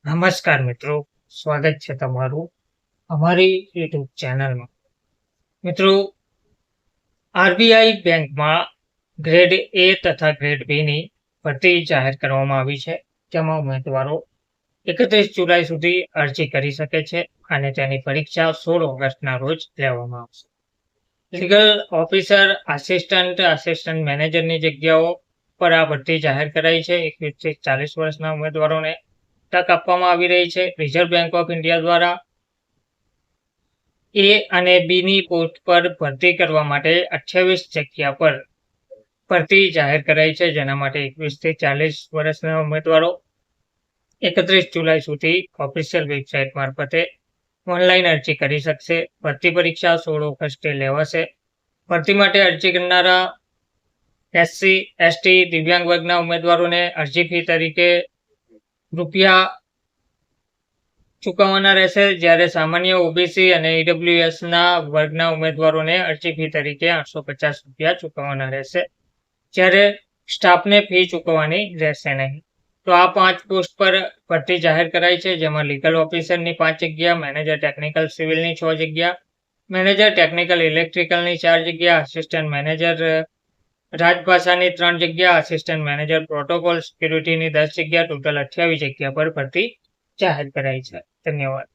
નમસ્કાર મિત્રો, સ્વાગત છે તમારું અમારી યુટ્યુબ ચેનલમાં. મિત્રો, આરબીઆઈ બેંકમાં ગ્રેડ એ તથા ગ્રેડ બી ની ભરતી જાહેર કરવામાં આવી છે. તેમાં ઉમેદવારો 31 જુલાઈ સુધી અરજી કરી શકે છે અને તેની પરીક્ષા 16 ઓગસ્ટના રોજ લેવામાં આવશે. લીગલ ઓફિસર, આસિસ્ટન્ટ મેનેજરની જગ્યાઓ પર આ ભરતી જાહેર કરાઈ છે. 21 થી 40 વર્ષના ઉમેદવારોને તક આપવામાં આવી રહી છે. રિઝર્વ બેંક ઓફ ઇન્ડિયા દ્વારા એ અને બી ની પોસ્ટ પર ભરતી કરવા માટે 28 જગ્યા પર ભરતી જાહેર કરાઈ છે, જેના માટે 21 થી 40 વર્ષના ઉમેદવારો 31 જુલાઈ સુધી ઓફિશિયલ વેબસાઇટ મારફતે ઓનલાઈન અરજી કરી શકશે. ભરતી પરીક્ષા 16 ઓગસ્ટે લેવાશે. ભરતી માટે અરજી કરનારા એસસી, એસટી, દિવ્યાંગ વર્ગના ઉમેદવારોને અરજી ફી તરીકે રૂપિયા ચૂકવવાના રહેશે, જ્યારે સામાન્ય ઓબીસી અને ઈડબ્લ્યુએસ ના વર્ગના ઉમેદવારોને અરજી ફી તરીકે 850 રૂપિયા ચૂકવવાના રહેશે, જ્યારે સ્ટાફને ફી ચૂકવવાની રહેશે નહીં. તો આ 5 પોસ્ટ પર ભરતી જાહેર કરાઈ છે, જેમાં લીગલ ઓફિસરની 5 જગ્યા, મેનેજર ટેકનિકલ સિવિલની 6 જગ્યા, મેનેજર ટેકનિકલ ઇલેક્ટ્રિકલની 4 જગ્યા, આસિસ્ટન્ટ મેનેજર રાજભાષાની 3 જગ્યા, આસિસ્ટન્ટ મેનેજર પ્રોટોકોલ સિક્યુરિટીની 10 જગ્યા, ટોટલ 28 જગ્યા પર ભરતી જાહેર કરાઈ છે. ધન્યવાદ.